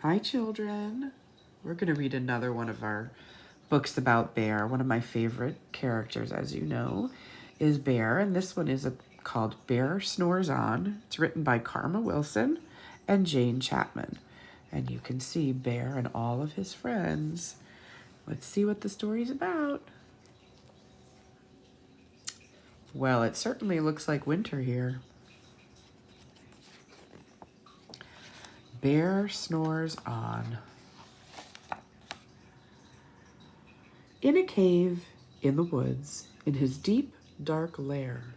Hi, children. We're going to read another one of our books about Bear. One of my favorite characters, as you know, is Bear, and this one is called Bear Snores On. It's written by Karma Wilson and Jane Chapman. And you can see Bear and all of his friends. Let's see what the story's about. Well, it certainly looks like winter here. Bear Snores On. In a cave in the woods, in his deep, dark lair,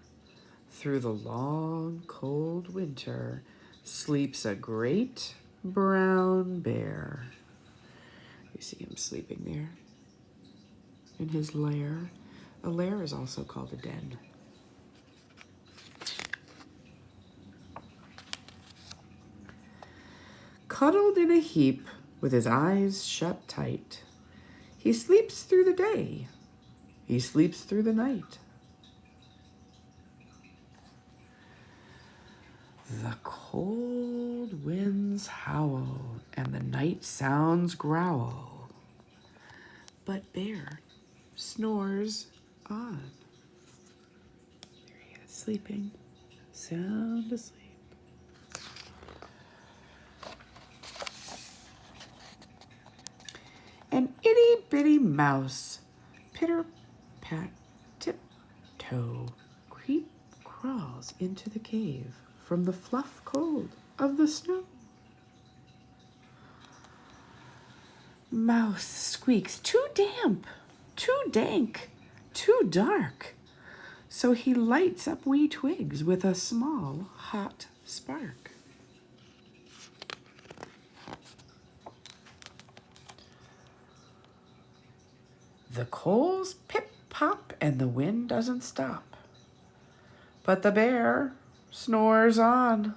through the long, cold winter, sleeps a great brown bear. You see him sleeping there in his lair. A lair is also called a den. Cuddled in a heap with his eyes shut tight, he sleeps through the day, he sleeps through the night. The cold winds howl and the night sounds growl, but Bear snores on. There he is, sleeping, sound asleep. An itty-bitty mouse, pitter-pat, tiptoe, crawls into the cave from the fluff cold of the snow. Mouse squeaks, too damp, too dank, too dark. So he lights up wee twigs with a small, hot spark. The coals pip-pop and the wind doesn't stop, but the bear snores on.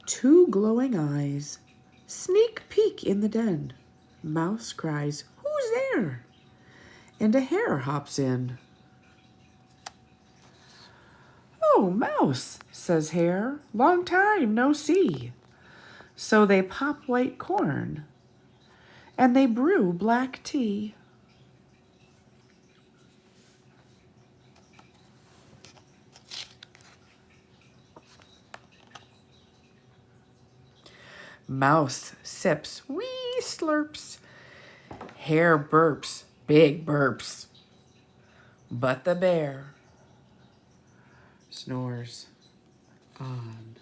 Two glowing eyes sneak peek in the den. Mouse cries, "Who's there?" And a hare hops in. "Oh, Mouse," says Hare, "long time no see." So they pop white corn, and they brew black tea. Mouse sips, wee slurps. Hare burps, big burps. But the bear snores on.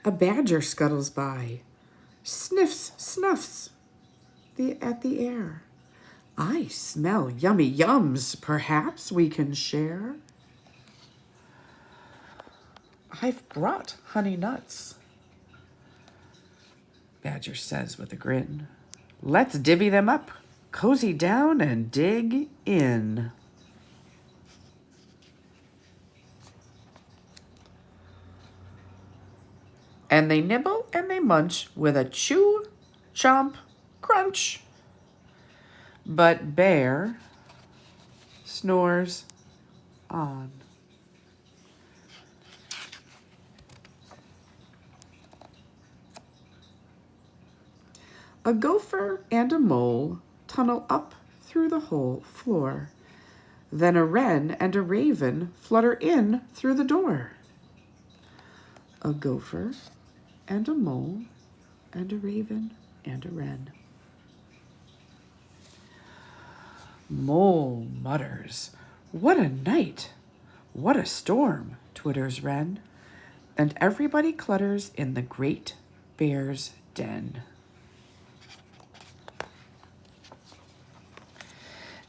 A badger scuttles by, sniffs, snuffs at the air. "I smell yummy yums, perhaps we can share." "I've brought honey nuts," Badger says with a grin. "Let's divvy them up, cozy down and dig in." And they nibble and they munch with a chew, chomp, crunch. But Bear snores on. A gopher and a mole tunnel up through the hole floor. Then a wren and a raven flutter in through the door. A gopher and a mole and a raven and a wren. Mole mutters, "What a night! What a storm!" twitters wren. And everybody clutters in the great bear's den.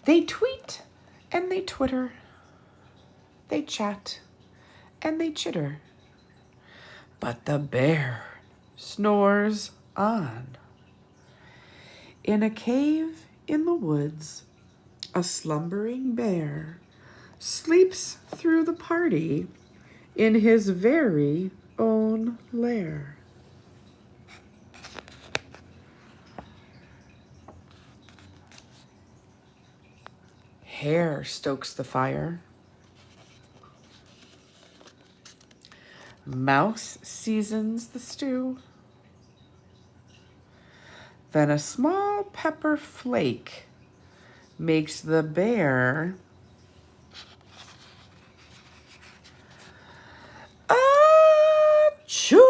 They tweet and they twitter. They chat and they chitter. But the bear snores on. In a cave in the woods, a slumbering bear sleeps through the party in his very own lair. Hare stokes the fire. Mouse seasons the stew. Then a small pepper flake makes the bear achoo!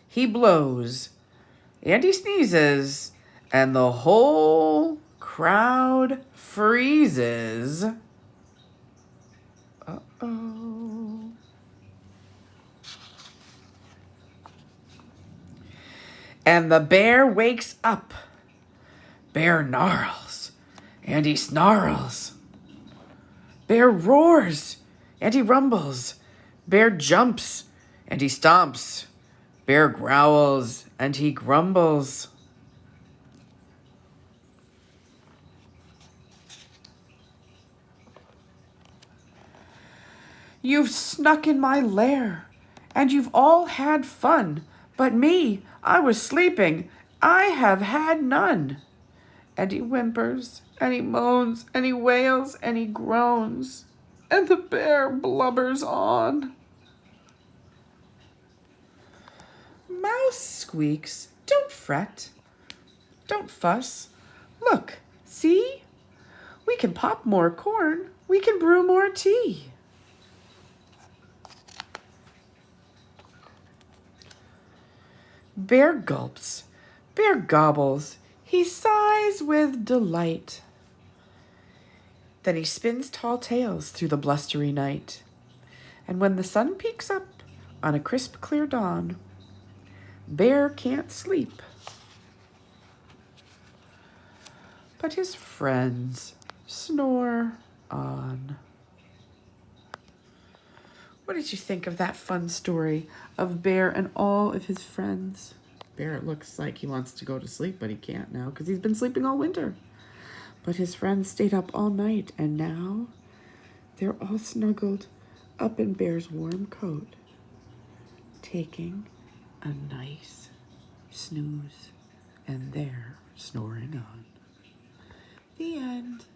He blows and he sneezes and the whole crowd freezes. Uh-oh. And the bear wakes up. Bear gnarls and he snarls. Bear roars and he rumbles. Bear jumps and he stomps. Bear growls and he grumbles. You've snuck in my lair, and you've all had fun. But me, I was sleeping. I have had none. And he whimpers, and he moans, and he wails, and he groans. And the bear blubbers on. Mouse squeaks, don't fret, don't fuss. Look, see? We can pop more corn. We can brew more tea. Bear gulps, bear gobbles, he sighs with delight. Then he spins tall tales through the blustery night. And when the sun peeks up on a crisp, clear dawn, Bear can't sleep. But his friends snore on. What did you think of that fun story of Bear and all of his friends? Bear, it looks like he wants to go to sleep, but he can't now because he's been sleeping all winter. But his friends stayed up all night, and now they're all snuggled up in Bear's warm coat, taking a nice snooze, and they're snoring on. The end.